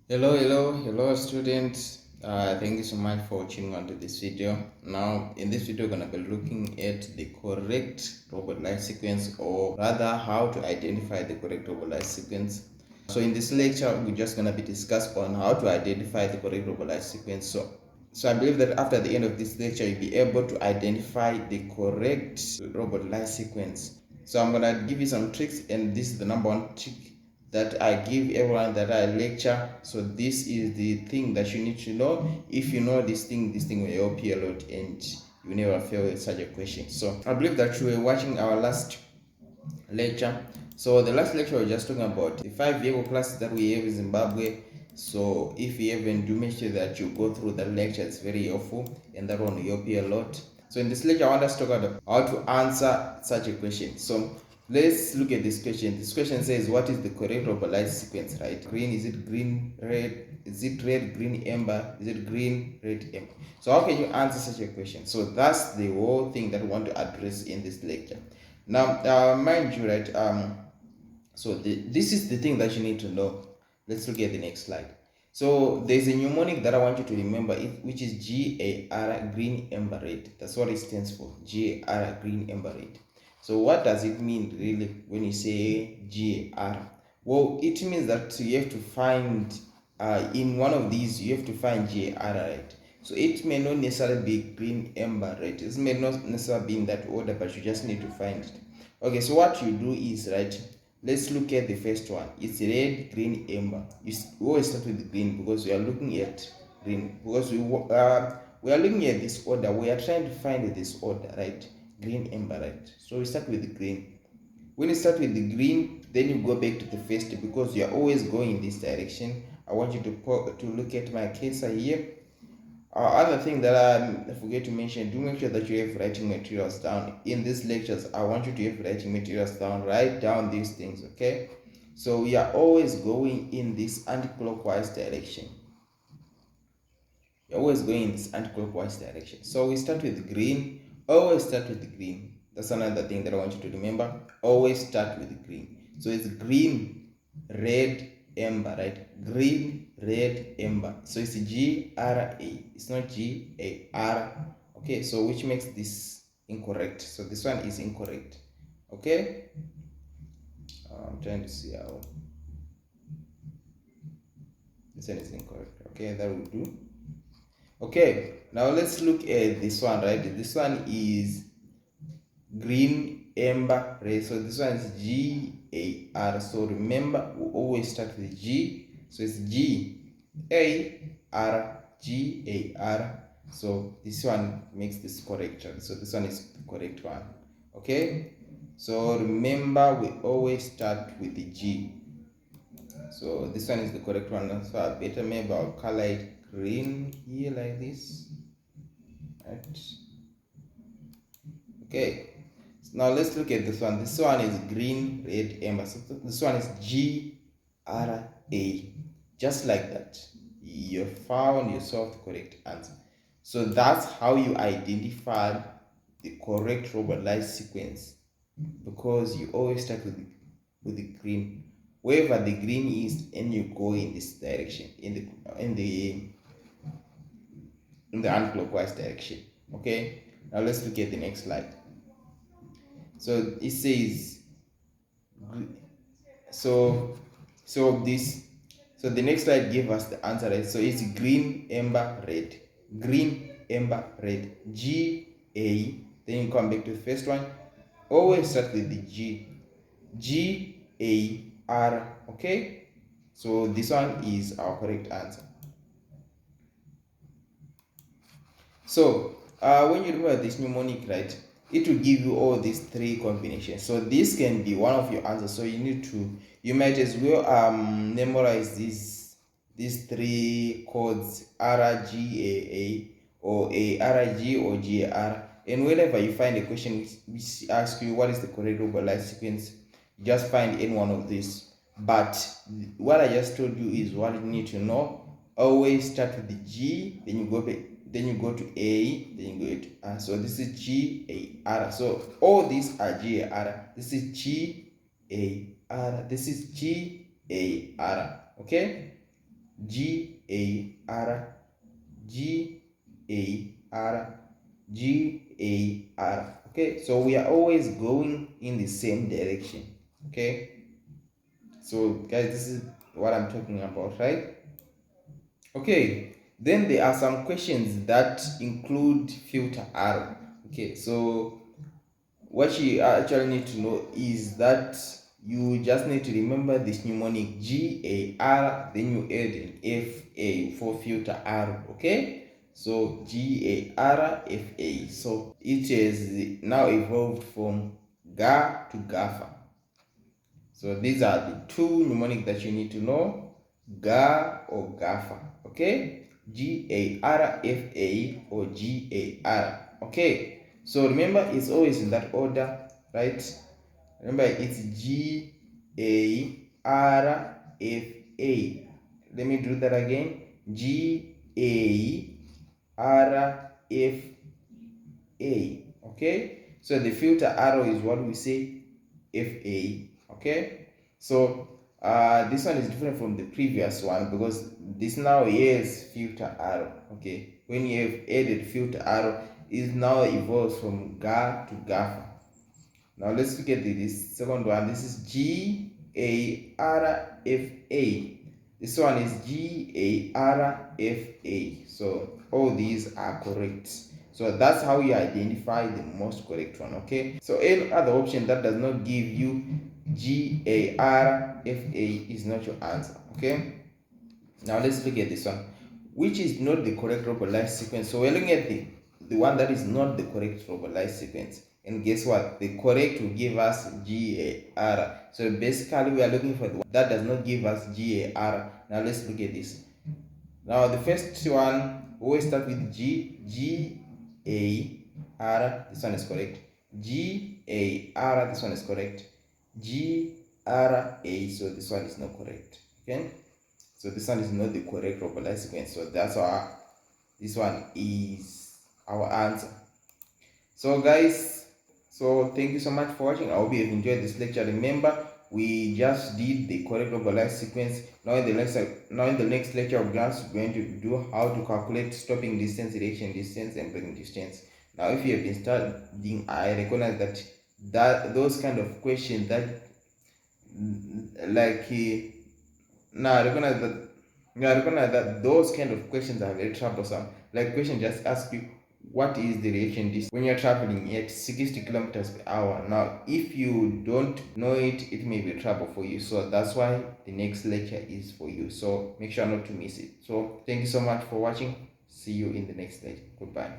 Hello students. Thank you so much for tuning on to this video. Now in this video we're gonna be looking at the correct robot life sequence, or rather how to identify the correct robot life sequence. So in this lecture we're just gonna be discussing on how to identify the correct robot life sequence. So I believe that after the end of this lecture you'll be able to identify the correct robot life sequence. So I'm gonna give you some tricks, and this is the number one trick that I give everyone that I lecture. So this is the thing that you need to know. If you know this thing will help you a lot, and you never fail with such a question. So I believe that you were watching our last lecture. So the last lecture we were just talking about the 5 vehicle classes that we have in Zimbabwe. So if you haven't, do make sure that you go through the lecture. It's very helpful, and that one will help you a lot. So in this lecture I want us to talk about how to answer such a question. So let's look at this question. This question says, what is the correct verbalized sequence, right? Green, is it green, red? Is it red, green, amber? Is it green, red, amber? So how can you answer such a question? So that's the whole thing that we want to address in this lecture. Now, mind you, right? This is the thing that you need to know. Let's look at the next slide. So there's a mnemonic that I want you to remember, which is GAR, green, amber, red. That's what it stands for, GAR, green, amber, red. So what does it mean really when you say GAR? Well, it means that you have to find, in one of these, you have to find GAR, right? So it may not necessarily be green, amber, red. It may not necessarily be in that order, but you just need to find it. Okay, so what you do is, right, let's look at the first one. It's red, green, amber. You always start with the green because we are looking at green. Because we are looking at this order. We are trying to find this order, right? Green, amber, right? So we start with the green. When you start with the green, then you go back to the first, because you are always going in this direction. I want you to look at my cursor here. Other thing that I forget to mention, do make sure that you have writing materials down. In these lectures, I want you to have writing materials down. Write down these things, okay? So we are always going in this anti-clockwise direction. You're always going in this anti-clockwise direction. So we start with green. Always start with the green. That's another thing that I want you to remember. Always start with the green. So it's green, red, amber, right? Green, red, amber. So it's GRA. It's not GAR. Okay, so which makes this incorrect. So this one is incorrect. Okay? I'm trying to see how this one is incorrect. Okay, that will do. Okay, now let's look at this one, right? This one is green, amber, red. So this one is GAR. So remember, we always start with G. So it's GAR. So this one makes this correct. So this one is the correct one. Okay? So remember, we always start with the G. So this one is the correct one. So I better maybe I'll color it green here like this. Right? Okay. Now let's look at this one. This one is green, red, amber. So this one is GRA. Just like that. You found yourself the correct answer. So that's how you identify the correct robot life sequence, because you always start with the green. Wherever the green is, and you go in this direction, in the anti-clockwise direction. Okay. Now let's look at the next slide. So it says, so the next slide gave us the answer, right? So it's green, amber, red. Green, amber, red. GA. Then you come back to the first one. Always start with the G. GAR. Okay. So this one is our correct answer. So when you remember this mnemonic, right, it will give you all these three combinations. So this can be one of your answers. So you might as well memorize these three codes, RGAA or ARG or GAR. And whenever you find a question which asks you what is the correct life sequence, just find any one of these. But what I just told you is what you need to know. Always start with the G, then you go to A, then you go to R. So this is GAR. So all these are GAR. This is GAR. This is GAR. Okay? G-A-R, G-A-R, G-A-R. Okay, so we are always going in the same direction. Okay, so guys, this is what I'm talking about, right? Okay, then there are some questions that include filter arrow. Okay, so what you actually need to know is that you just need to remember this mnemonic GAR, then you add an FA for filter arrow. Okay, so GARFA. So it has now evolved from GA to GAFA. So these are the two mnemonic that you need to know, GA or GAFA. Okay, GARFA or GAR. Okay, so remember it's always in that order, right? Remember it's GARFA. Let me do that again. GARFA. Okay, so the filter arrow is what we say FA. Okay, so this one is different from the previous one because this now is filter arrow. Okay, when you have added filter arrow, it now evolves from GA to GAFA. Now let's look at this second one. This is GARFA. This one is GARFA. So all these are correct. So that's how you identify the most correct one. Okay, so any other option that does not give you GARFA is not your answer. Okay, now let's look at this one, which is not the correct robot life sequence. So we're looking at the one that is not the correct robot life sequence. And guess what? The correct will give us GAR. So basically we are looking for the one that does not give us GAR. Now let's look at this. Now the first one, we always start with GAR. This one is correct. GAR, this one is correct. GRA, so this one is not correct. Okay, so this one is not the correct robot life sequence. So that's why this one is our answer. So guys, so thank you so much for watching. I hope you have enjoyed this lecture. Remember, we just did the correct robot life sequence. Now in the next lecture of class, we're going to do how to calculate stopping distance, reaction distance, and braking distance. Now if you have been studying, I recognize that those kind of questions that like now I recognize that those kind of questions are very troublesome. Like question just ask you what is the reaction distance when you're traveling at 60 kilometers per hour. Now if you don't know it, it may be trouble for you. So that's why the next lecture is for you. So make sure not to miss it. So thank you so much for watching. See you in the next lecture. Goodbye.